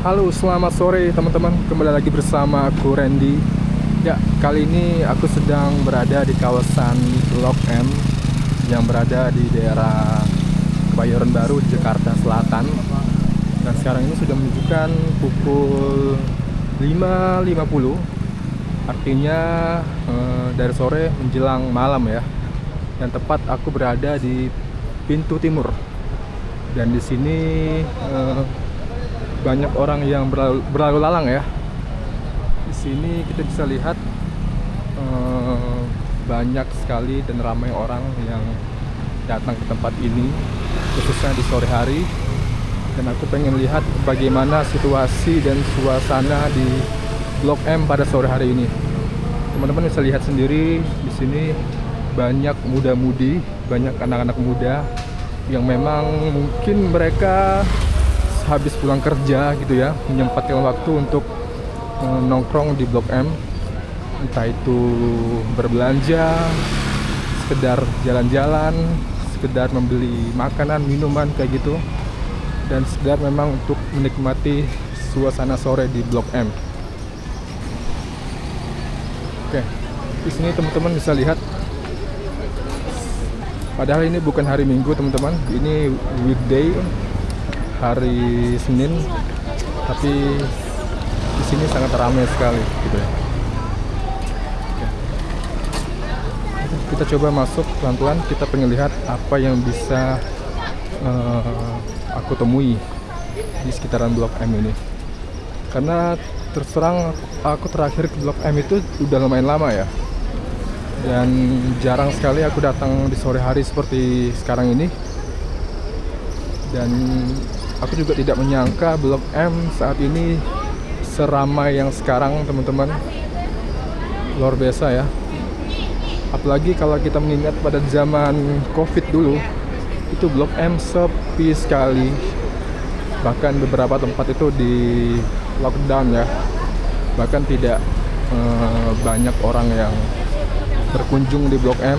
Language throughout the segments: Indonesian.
Halo, selamat sore teman-teman. Kembali lagi bersama aku Randy. Ya, kali ini aku sedang berada di kawasan Blok M yang berada di daerah Kebayoran Baru, Jakarta Selatan. Dan sekarang ini sudah menunjukkan pukul 5.50. Artinya dari sore menjelang malam ya. Dan tepat aku berada di pintu timur. Dan di sini banyak orang yang berlalu lalang ya. Di sini kita bisa lihat banyak sekali dan ramai orang yang datang ke tempat ini, khususnya di sore hari. Dan aku pengen lihat bagaimana situasi dan suasana di Blok M pada sore hari ini. Teman-teman bisa lihat sendiri di sini banyak muda-mudi, banyak anak-anak muda yang memang mungkin mereka habis pulang kerja gitu ya, menyempatkan waktu untuk nongkrong di Blok M, entah itu berbelanja, sekedar jalan-jalan, sekedar membeli makanan, minuman kayak gitu, dan sekedar memang untuk menikmati suasana sore di Blok M. Oke, di sini teman-teman bisa lihat, padahal ini bukan hari Minggu teman-teman, ini weekday, hari Senin, tapi di sini sangat ramai sekali gitu ya. Oke. Kita coba masuk pelan-pelan, kita pengen lihat apa yang bisa aku temui di sekitaran Blok M ini. Karena terus terang aku terakhir ke Blok M itu udah lumayan lama ya. Dan jarang sekali aku datang di sore hari seperti sekarang ini. Dan aku juga tidak menyangka Blok M saat ini seramai yang sekarang teman-teman. Luar biasa ya. Apalagi kalau kita mengingat pada zaman Covid dulu, itu Blok M sepi sekali. Bahkan beberapa tempat itu di lockdown ya. Bahkan tidak banyak orang yang berkunjung di Blok M.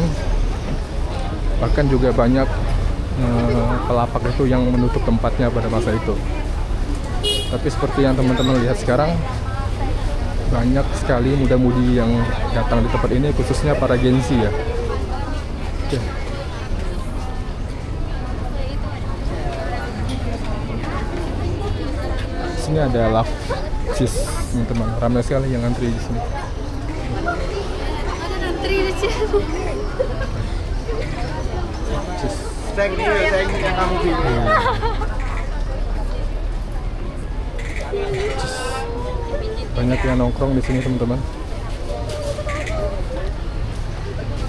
Bahkan juga banyak pelapak itu yang menutup tempatnya pada masa itu. Tapi seperti yang teman-teman lihat sekarang, banyak sekali muda-mudi yang datang di tempat ini, khususnya para Gen Z ya. Oke. Di sini ada Love Cheese, teman-teman. Ramai sekali yang antri di sini. Ada antri di sini. Cheese. Seng yang kamu pilih. Banyak yang nongkrong di sini teman-teman.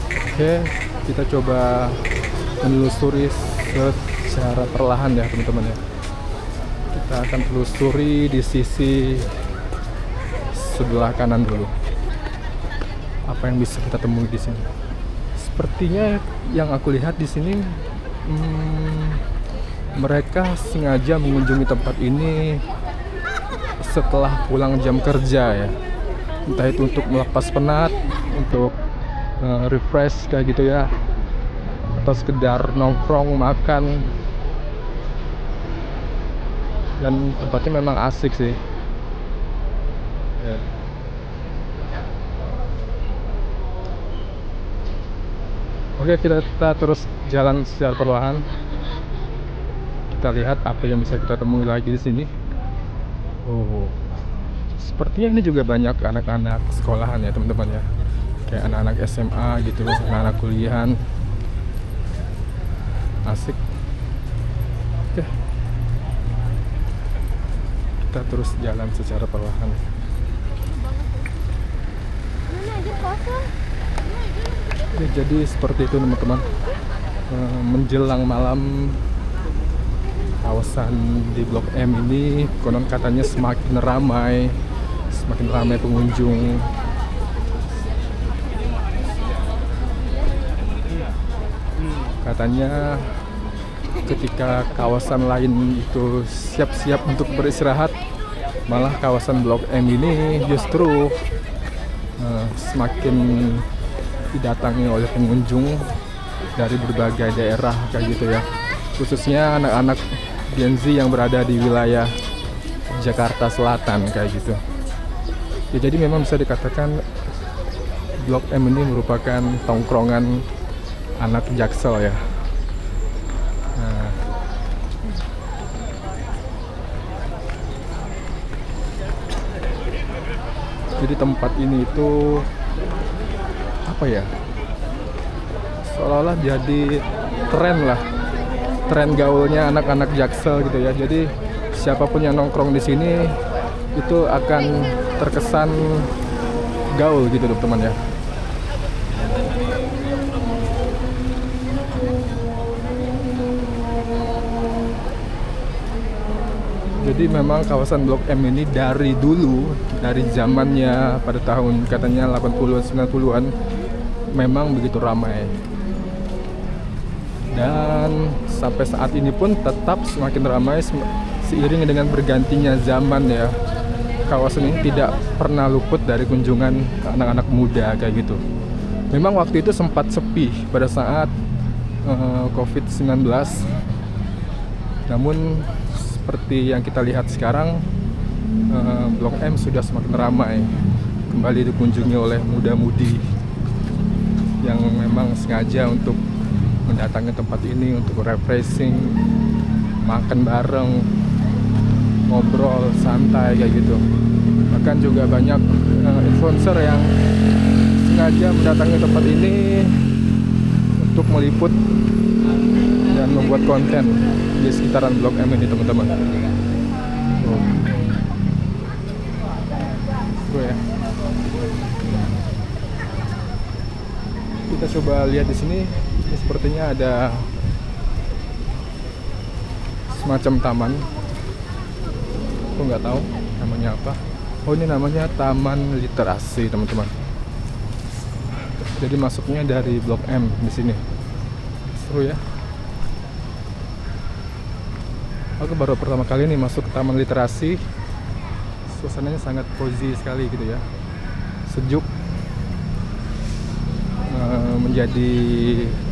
Oke, kita coba menelusuri secara perlahan ya teman-teman ya. Kita akan telusuri di sisi sebelah kanan dulu. Apa yang bisa kita temui di sini? Sepertinya yang aku lihat di sini mereka sengaja mengunjungi tempat ini setelah pulang jam kerja ya, entah itu untuk melepas penat, untuk refresh kayak gitu ya, atau sekedar nongkrong makan. Dan tempatnya memang asik sih ya. Oke, kita terus jalan secara perlahan. Kita lihat apa yang bisa kita temui lagi di sini. Oh, sepertinya ini juga banyak anak-anak sekolahan ya teman-teman ya, kayak anak-anak SMA gitu, anak-anak kuliahan. Asik. Oke, kita terus jalan secara perlahan. Mana aja kosong. Oke, jadi seperti itu teman-teman. Menjelang malam, kawasan di Blok M ini konon katanya semakin ramai pengunjung. Katanya ketika kawasan lain itu siap-siap untuk beristirahat, malah kawasan Blok M ini justru semakin didatangi oleh pengunjung dari berbagai daerah kayak gitu ya, khususnya anak-anak Gen Z yang berada di wilayah Jakarta Selatan kayak gitu. Ya, jadi memang bisa dikatakan Blok M ini merupakan tongkrongan anak Jaksel ya. Nah, jadi tempat ini itu apa ya? Seolah-olah jadi tren gaulnya anak-anak Jaksel gitu ya. Jadi siapapun yang nongkrong di sini itu akan terkesan gaul gitu teman-teman ya. Jadi memang kawasan Blok M ini dari dulu, dari zamannya pada tahun katanya 80-an 90-an memang begitu ramai. Dan sampai saat ini pun tetap semakin ramai seiring dengan bergantinya zaman ya. Kawasan ini tidak pernah luput dari kunjungan anak-anak muda kayak gitu. Memang waktu itu sempat sepi pada saat COVID-19. Namun seperti yang kita lihat sekarang, Blok M sudah semakin ramai, kembali dikunjungi oleh muda-mudi yang memang sengaja untuk mendatangi tempat ini untuk refreshing, makan bareng, ngobrol santai kayak gitu. Bahkan juga banyak influencer yang sengaja mendatangi tempat ini untuk meliput dan membuat konten di sekitaran Blok M ini teman-teman. Ya. Kita coba lihat di sini. Ini sepertinya ada semacam taman. Aku nggak tahu namanya apa. Oh, ini namanya Taman Literasi teman-teman. Jadi masuknya dari Blok M di sini. Seru ya. Aku baru pertama kali nih masuk ke Taman Literasi. Suasananya sangat cozy sekali gitu ya. Sejuk. Menjadi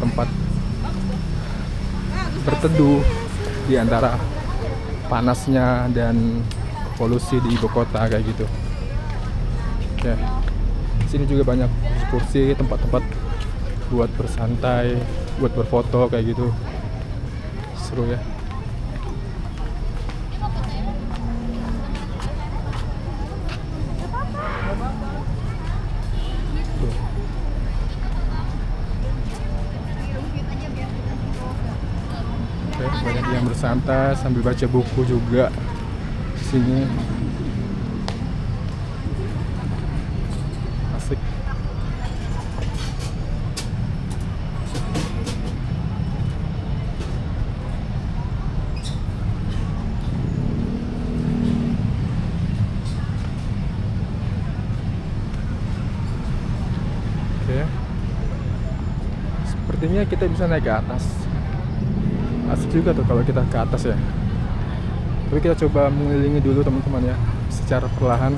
tempat berteduh di antara panasnya dan polusi di ibu kota kayak gitu. Oke. Sini juga banyak kursi, tempat-tempat buat bersantai, buat berfoto kayak gitu. Seru ya. Banyak yang bersantai sambil baca buku juga di sini. Asik. Oke. Sepertinya kita bisa naik ke atas. Asik juga tuh kalau kita ke atas ya. Tapi kita coba mengelilingi dulu teman-teman ya, secara perlahan.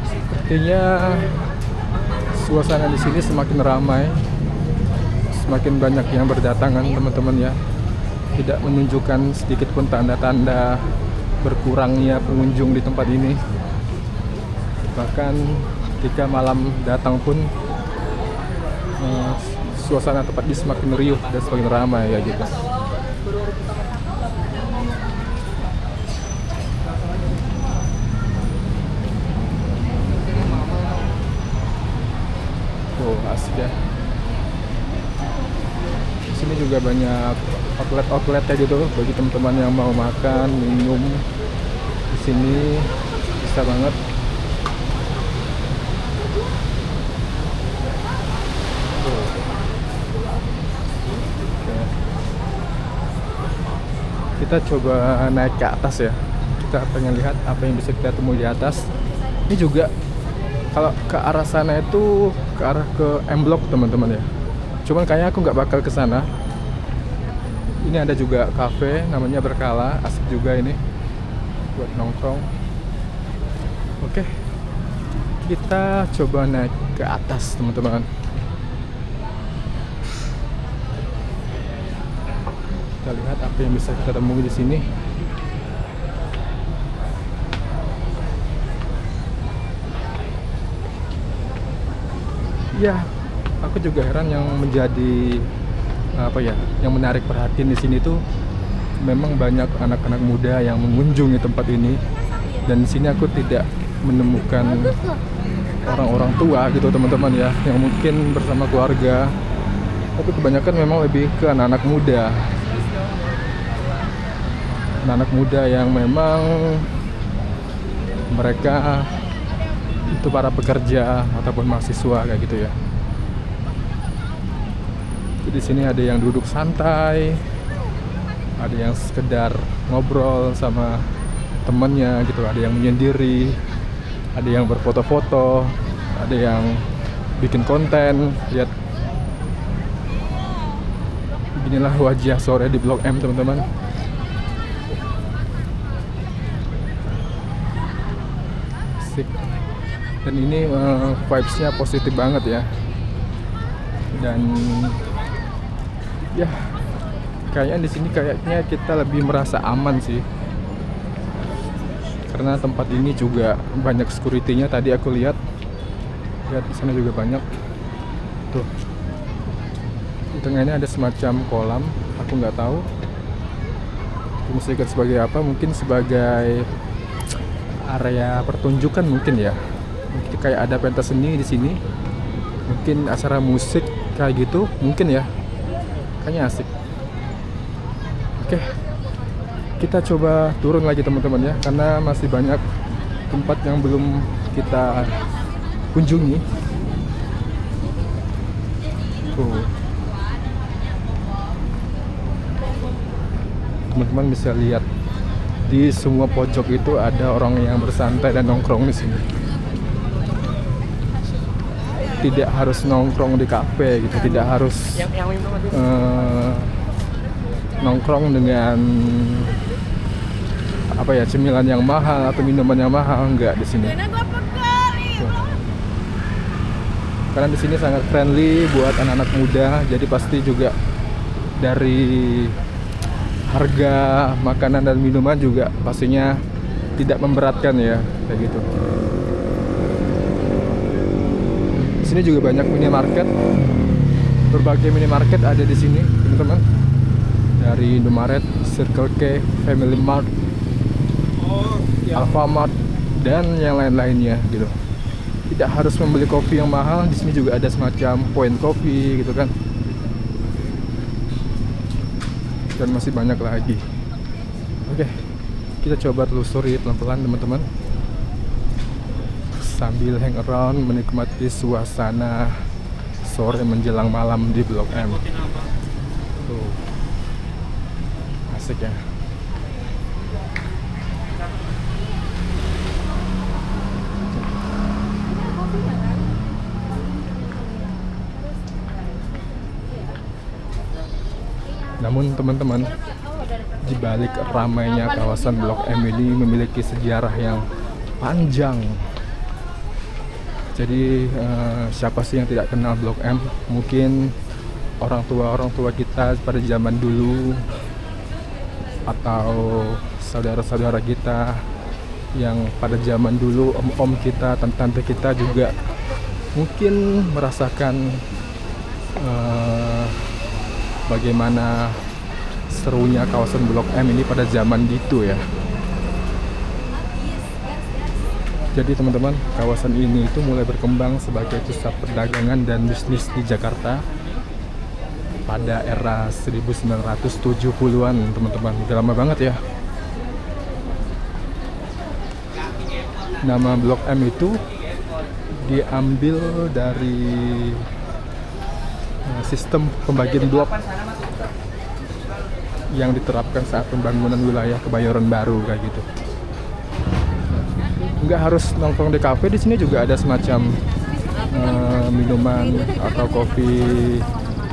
Sepertinya suasana di sini semakin ramai, semakin banyak yang berdatangan teman-teman ya. Tidak menunjukkan sedikit pun tanda-tanda berkurangnya pengunjung di tempat ini. Bahkan ketika malam datang pun suasana tempat ini semakin riuh dan semakin ramai ya gitu. Oh, asik ya. Di sini juga banyak outlet kayak gitu bagi teman-teman yang mau makan, minum. Di sini bisa banget. Kita coba naik ke atas ya. Kita pengen lihat apa yang bisa kita temui di atas. Ini juga kalau ke arah sana itu ke arah ke M Block teman-teman ya. Cuman kayaknya aku nggak bakal ke sana. Ini ada juga cafe namanya Berkala, asik juga ini buat nongkrong. Oke, kita coba naik ke atas teman-teman. Kita lihat apa yang bisa kita temui di sini. Ya, aku juga heran yang menjadi yang menarik perhatian di sini tuh memang banyak anak-anak muda yang mengunjungi tempat ini. Dan di sini aku tidak menemukan orang-orang tua gitu teman-teman ya, yang mungkin bersama keluarga. Tapi kebanyakan memang lebih ke anak-anak muda. Anak-anak muda yang memang mereka itu para pekerja ataupun mahasiswa kayak gitu ya. Jadi di sini ada yang duduk santai, ada yang sekedar ngobrol sama temennya gitu, ada yang menyendiri, ada yang berfoto-foto, ada yang bikin konten. Lihat, beginilah wajah sore di Blok M teman-teman. Asik. Dan ini vibes-nya positif banget ya. Dan ya kayaknya di sini kayaknya kita lebih merasa aman sih, karena tempat ini juga banyak security-nya. Tadi aku lihat di sana juga banyak tuh. Di tengahnya ada semacam kolam, aku nggak tahu ini disebut sebagai apa, mungkin sebagai area pertunjukan mungkin ya. Mungkin kayak ada pentas seni di sini, mungkin acara musik kayak gitu mungkin ya. Kayaknya asik. Oke, kita coba turun lagi teman-teman ya, karena masih banyak tempat yang belum kita kunjungi. Tuh, teman-teman bisa lihat di semua pojok itu ada orang yang bersantai dan nongkrong di sini. Tidak harus nongkrong di kafe gitu, tidak harus nongkrong dengan cemilan yang mahal atau minuman yang mahal, enggak di sini. Karena di sini sangat friendly buat anak-anak muda, jadi pasti juga dari harga makanan dan minuman juga pastinya tidak memberatkan ya, kayak gitu. Di sini juga banyak minimarket, berbagai minimarket ada di sini, teman-teman. Dari Indomaret, Circle K, Family Mart, Alfamart, dan yang lain-lainnya gitu. Tidak harus membeli kopi yang mahal. Di sini juga ada semacam point kopi gitu kan. Dan masih banyak lagi. Oke, kita coba telusuri pelan-pelan teman-teman, sambil hang around menikmati suasana sore menjelang malam di Blok M. Tuh, asik ya. Namun teman-teman, di balik ramainya kawasan Blok M ini memiliki sejarah yang panjang. Jadi siapa sih yang tidak kenal Blok M? Mungkin orang tua kita pada zaman dulu, atau saudara-saudara kita yang pada zaman dulu, om-om kita, tante-tante kita juga mungkin merasakan bagaimana serunya kawasan Blok M ini pada zaman itu ya. Jadi teman-teman, kawasan ini itu mulai berkembang sebagai pusat perdagangan dan bisnis di Jakarta pada era 1970-an teman-teman. Udah lama banget ya. Nama Blok M itu diambil dari sistem pembagian blok yang diterapkan saat pembangunan wilayah Kebayoran Baru kayak gitu. Nggak harus nongkrong di kafe, di sini juga ada semacam minuman atau kopi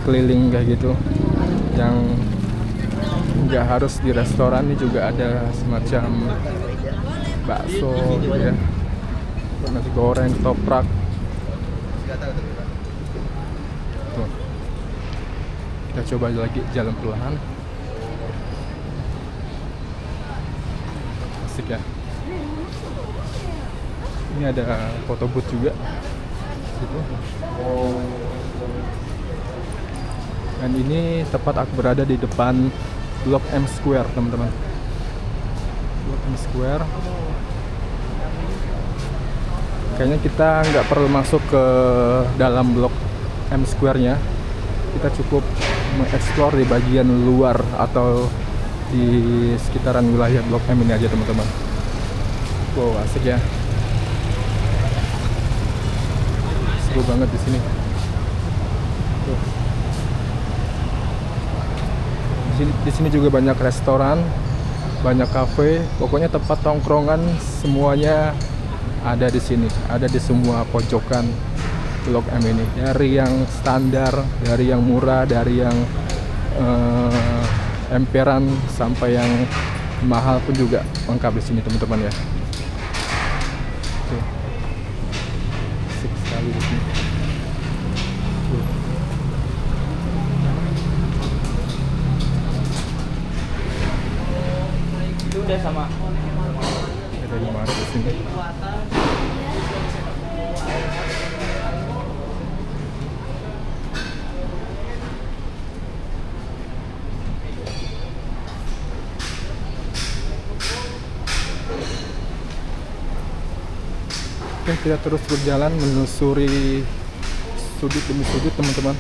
keliling kayak gitu, yang nggak harus di restoran. Ini juga ada semacam bakso gitu ya, nasi goreng, ketoprak. Tuh. Kita coba lagi jalan pelan. asik ya. Ini ada foto booth juga situ. Dan ini tepat aku berada di depan Blok M Square, teman-teman. Blok M Square. Kayaknya kita nggak perlu masuk ke dalam Blok M Square-nya. Kita cukup mengeksplor di bagian luar atau di sekitaran wilayah Blok M ini aja, teman-teman. Wow, asik ya. Seru banget di sini. Tuh. Di sini juga banyak restoran, banyak kafe, pokoknya tempat tongkrongan semuanya ada di sini, ada di semua pojokan Blok M ini. Dari yang standar, dari yang murah, dari yang emperan sampai yang mahal pun juga lengkap di sini, teman-teman ya. Tuh. Asik sekali di sini. Tuh. Itu udah sama. Ada Indomaret di sini. Oke, kita terus berjalan menelusuri sudut demi sudut, teman-teman.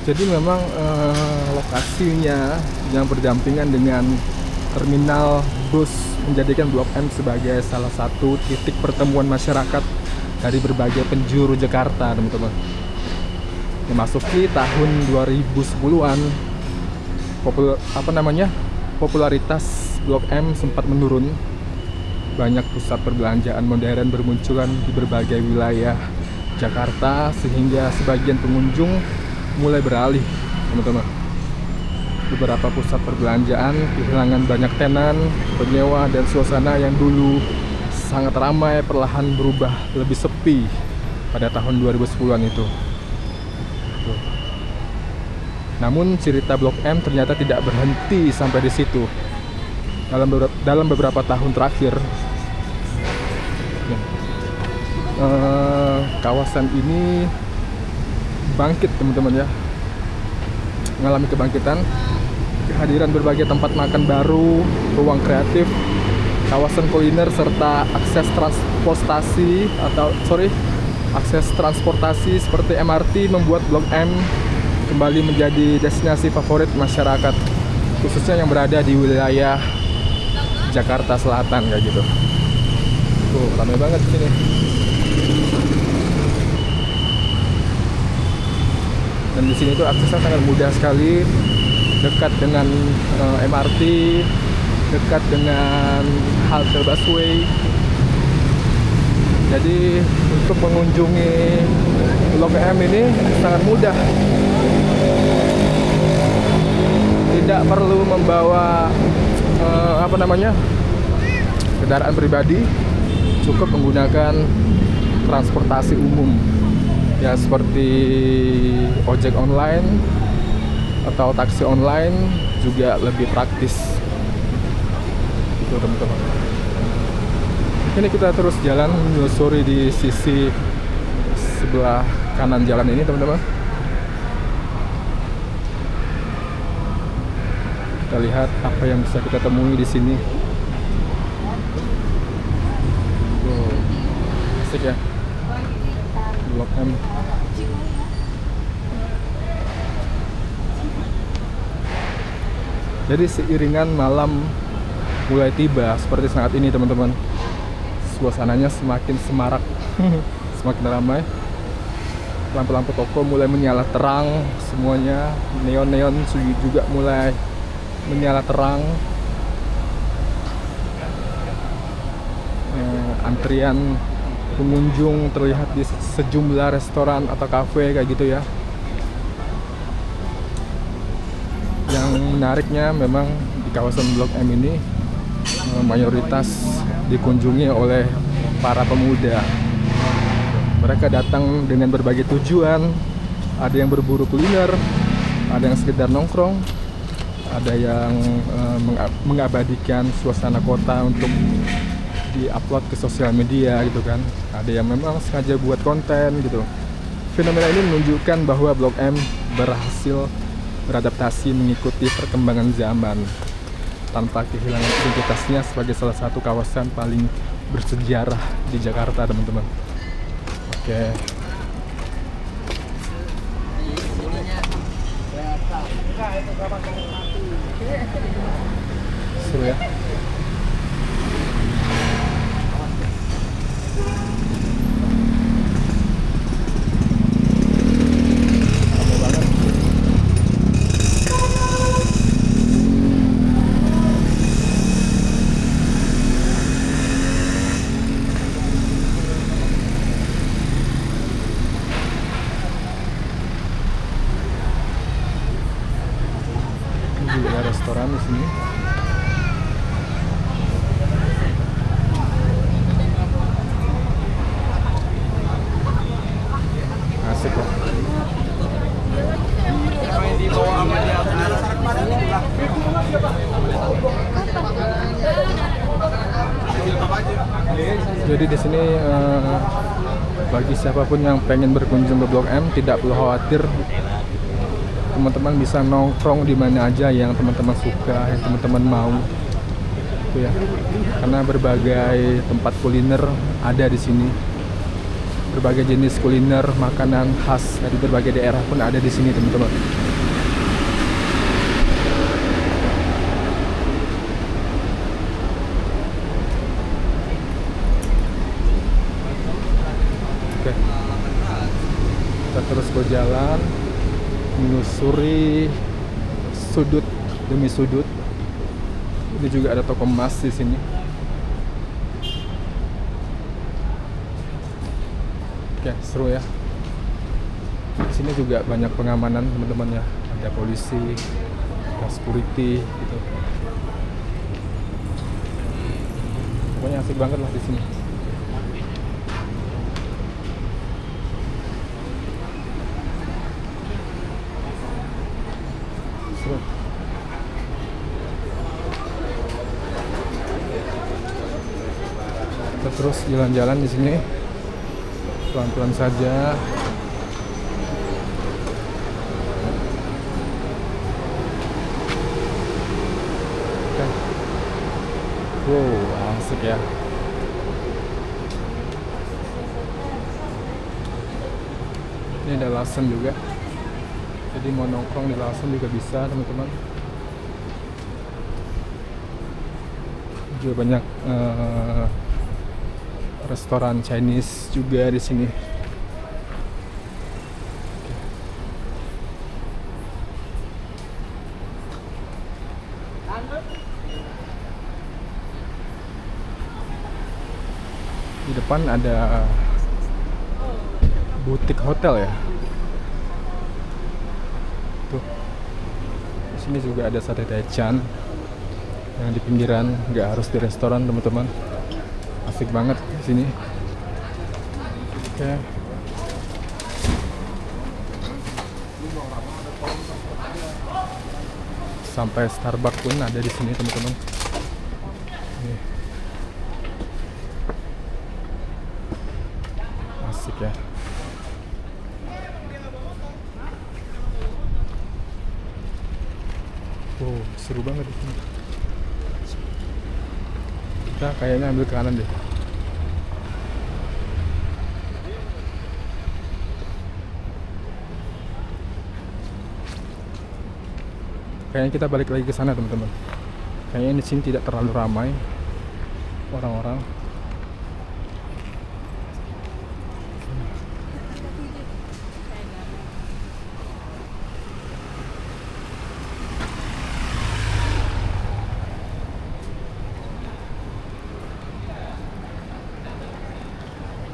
Jadi memang lokasinya yang berdampingan dengan terminal bus menjadikan Blok M sebagai salah satu titik pertemuan masyarakat dari berbagai penjuru Jakarta, teman-teman. Memasuki tahun 2010-an, popularitas Blok M sempat menurun. Banyak pusat perbelanjaan modern bermunculan di berbagai wilayah Jakarta sehingga sebagian pengunjung mulai beralih, teman-teman. Beberapa pusat perbelanjaan kehilangan banyak tenan, penyewa, dan suasana yang dulu sangat ramai perlahan berubah lebih sepi pada tahun 2010-an itu. Tuh. Namun cerita Blok M ternyata tidak berhenti sampai di situ. Dalam beberapa tahun terakhir, kawasan ini bangkit, teman-teman ya, mengalami kebangkitan. Kehadiran berbagai tempat makan baru, ruang kreatif, kawasan kuliner, serta akses transportasi seperti MRT membuat Blok M kembali menjadi destinasi favorit masyarakat, khususnya yang berada di wilayah Jakarta Selatan kayak gitu. Tuh, ramai banget di sini. Dan di sini tuh aksesnya sangat mudah sekali, dekat dengan MRT, dekat dengan halte busway. Jadi untuk mengunjungi Blok M ini sangat mudah. Tidak perlu membawa kendaraan pribadi, cukup menggunakan transportasi umum ya, seperti ojek online atau taksi online juga lebih praktis itu, teman-teman. Ini kita terus jalan menyusuri di sisi sebelah kanan jalan ini, teman-teman. Kita lihat apa yang bisa kita temui di sini. Wow, asik ya, Blok M. Jadi seiringan malam mulai tiba seperti saat ini, teman-teman, suasananya semakin semarak, semakin ramai. Lampu-lampu toko mulai menyala terang semuanya, neon-neon juga mulai menyala terang. Antrian pengunjung terlihat di sejumlah restoran atau kafe kayak gitu ya. Yang menariknya memang di kawasan Blok M ini mayoritas dikunjungi oleh para pemuda. Mereka datang dengan berbagai tujuan. Ada yang berburu kuliner, ada yang sekedar nongkrong, Ada yang mengabadikan suasana kota untuk di-upload ke sosial media gitu kan. Ada yang memang sengaja buat konten gitu. Fenomena ini menunjukkan bahwa Blok M berhasil beradaptasi mengikuti perkembangan zaman tanpa kehilangan identitasnya sebagai salah satu kawasan paling bersejarah di Jakarta, teman-teman. Oke. Seru ya. Ramai banget. Ini juga ada restoran di sini. Asik kok. Main di bawah sama di atas. Jadi di sini bagi siapapun yang pengen berkunjung ke Blok M tidak perlu khawatir. Teman-teman bisa nongkrong di mana aja yang teman-teman suka, yang teman-teman mau. Itu ya. Karena berbagai tempat kuliner ada di sini. Berbagai jenis kuliner, makanan khas dari berbagai daerah pun ada di sini, teman-teman. Oke. Kita terus berjalan menyusuri sudut demi sudut. Ini juga ada toko emas di sini. Oke, seru ya. Di sini juga banyak pengamanan, teman-teman ya. Ada polisi, ada security gitu. Pokoknya asik banget lah di sini. Seru. Kita terus jalan-jalan di sini. Pelan-pelan saja. Oke. Wow, asik ya. Ini ada Lawson juga. Jadi mau nongkrong di Lawson juga bisa, teman-teman. Juga banyak restoran Chinese juga di sini. Di depan ada butik hotel ya. Tuh. Di sini juga ada sate taichan yang di pinggiran, nggak harus di restoran, teman-teman. Asik banget di sini. Oke. Sampai Starbucks pun ada di sini, teman-teman. Nih. Asik ya. Wow, seru banget di sini. Kita kayaknya ambil ke kanan deh. Kayaknya kita balik lagi ke sana, teman-teman. Kayaknya di sini tidak terlalu ramai orang-orang.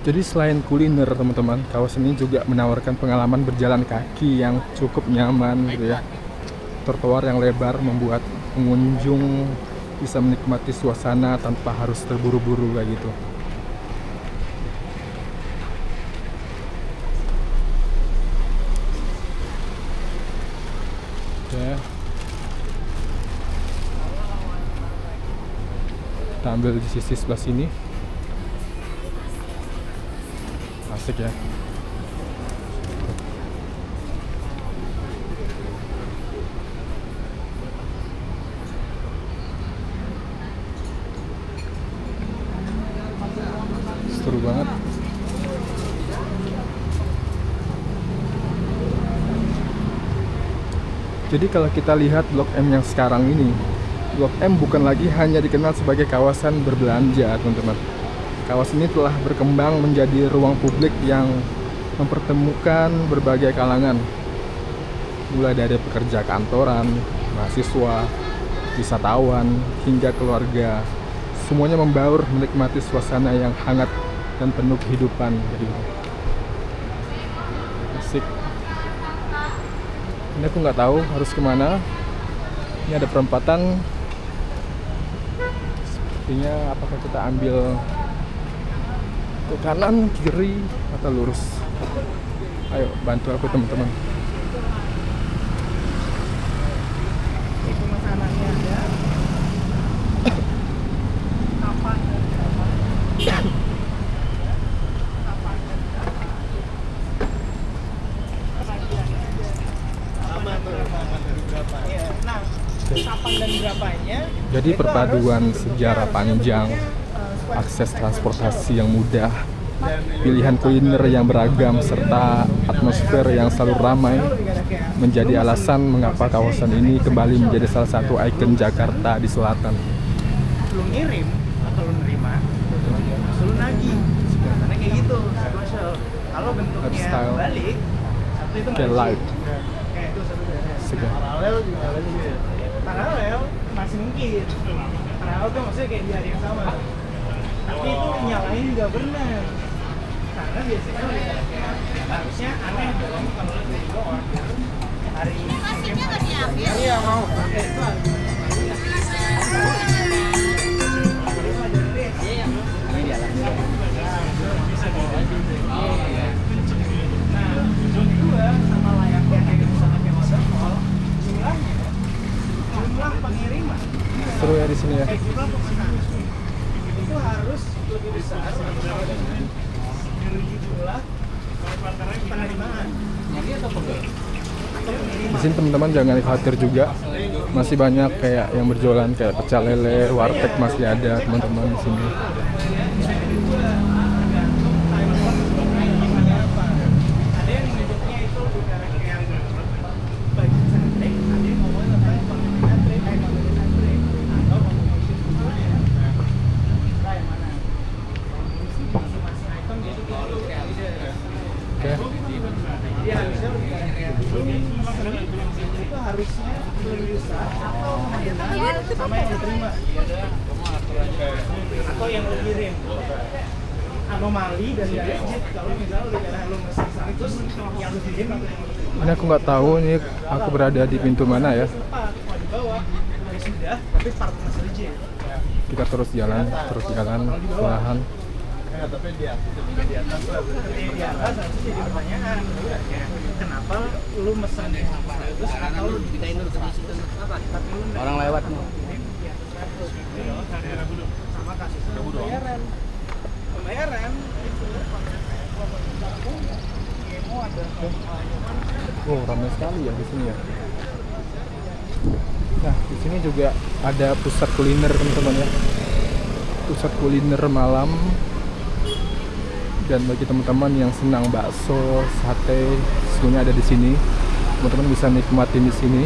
Jadi selain kuliner, teman-teman, kawasan ini juga menawarkan pengalaman berjalan kaki yang cukup nyaman gitu ya. Trotoar yang lebar membuat pengunjung bisa menikmati suasana tanpa harus terburu-buru kayak gitu. Oke. ambil di sisi sebelah sini. Asik ya. Seru banget. Jadi kalau kita lihat Blok M yang sekarang ini, Blok M bukan lagi hanya dikenal sebagai kawasan berbelanja, teman-teman. Kawasan ini telah berkembang menjadi ruang publik yang mempertemukan berbagai kalangan. Mulai dari pekerja kantoran, mahasiswa, wisatawan, hingga keluarga. Semuanya membaur menikmati suasana yang hangat dan penuh kehidupan. Jadi asik. Ini aku nggak tahu harus kemana. Ini ada perempatan. Sepertinya apakah kita ambil ke kanan, kiri, atau lurus? Ayo bantu aku teman-teman. Jadi perpaduan sejarah panjang, akses transportasi yang mudah, pilihan kuliner yang beragam, serta atmosfer yang selalu ramai menjadi alasan mengapa kawasan ini kembali menjadi salah satu ikon Jakarta di selatan. Lu ngirim atau lu nerima, lu nagih. Karena kayak gitu. Kalau bentuknya Lifestyle. balik, satu itu Kayak live. Kayak itu satu Segar. paralel juga ada juga. Paralel masih mungkin. Paralel tuh maksudnya kayak di hari yang sama. Tapi itu nyalain juga benar. Karena biasanya harusnya aneh dong kalau lu juga order hari ini. Nasinya nggak diambil. Iya mau. Oke, itu sama layaknya kayak misalnya kayak waterfall, jumlah pengiriman Seru ya di sini ya. jumlah pemesanan itu harus lebih besar dari jumlah penerimaan. Di sini teman-teman jangan khawatir juga, masih banyak kayak yang berjualan kayak pecel lele, warteg masih ada teman-teman di sini. Ada yang menyebutnya itu bukan kayak budget centric, ada yang ngomongin tentang community centric, atau combination semuanya. Nah, yang mana? Masing-masing item jadi beda. Oke. Jadi harusnya itu harusnya lebih besar atau sama yang diterima atau yang lo kirim. Anomali dan legit kalau misalnya lu mesen terus yang lu kirim atau yang lu terima. Ini aku nggak tahu ini aku berada di pintu mana ya. Lupa, mau dibawa ya sudah, tapi part masih legit. Kita terus jalan perlahan. Tapi di atas harusnya jadi pertanyaan. Kenapa lu mesen terus atau lu dipindahin dulu ke situ? Orang lewat nih. Sama kasusnya pembayaran itu ada. Oh, ramai sekali ya di sini ya. Nah, di sini juga ada pusat kuliner teman-teman ya. Pusat kuliner malam. Dan bagi teman-teman yang senang bakso, sate, semuanya ada di sini. Teman-teman bisa nikmatin di sini.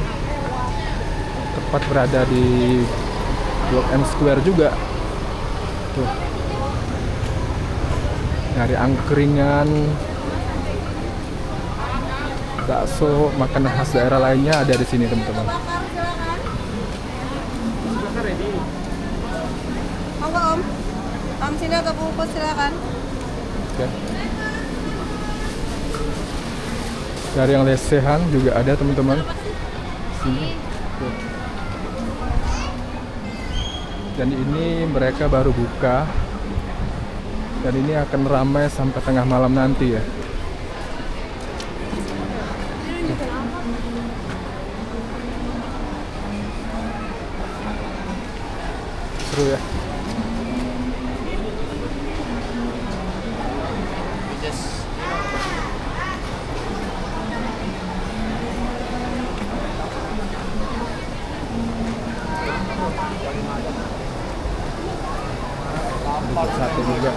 Tepat berada di Blok M Square juga. Tuh. Nyari angkringan, bakso, makanan khas daerah lainnya ada di sini, teman-teman. Monggo Om. Om sini agak bungkus silakan. Oke. Dari yang lesehan juga ada, teman-teman. Sini. Tuh. Dan ini mereka baru buka. Dan ini akan ramai sampai tengah malam nanti ya. Seru ya. just Dapat satu juga.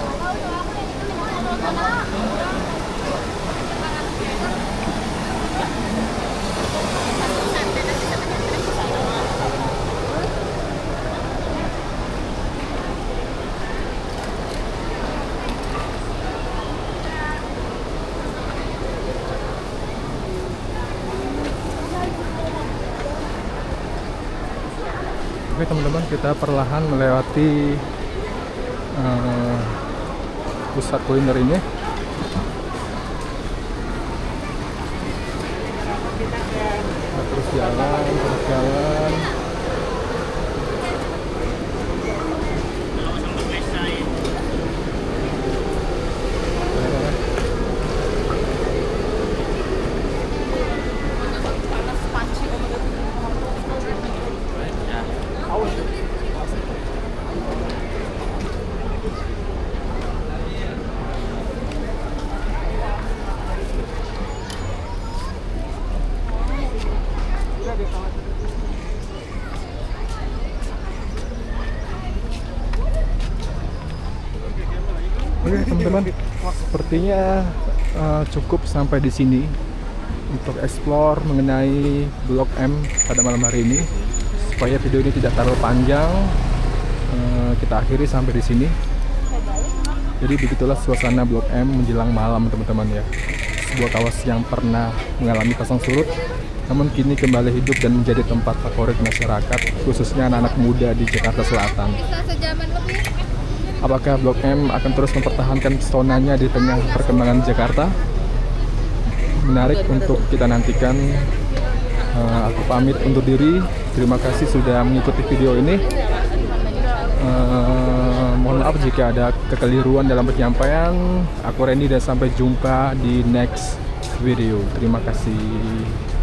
Oke teman-teman, kita perlahan melewati pusat kuliner ini. Nah, terus jalan. Oke teman-teman, sepertinya cukup sampai di sini untuk explore mengenai Blok M pada malam hari ini. Supaya video ini tidak terlalu panjang, kita akhiri sampai di sini. Jadi begitulah suasana Blok M menjelang malam teman-teman ya. Sebuah kawasan yang pernah mengalami pasang surut, namun kini kembali hidup dan menjadi tempat favorit masyarakat, khususnya anak-anak muda di Jakarta Selatan. Apakah Blok M akan terus mempertahankan pesonanya di tengah perkembangan Jakarta? Menarik untuk kita nantikan. Aku pamit undur diri. Terima kasih sudah mengikuti video ini. Mohon maaf jika ada kekeliruan dalam penyampaian. Aku Randy dan sampai jumpa di next video. Terima kasih.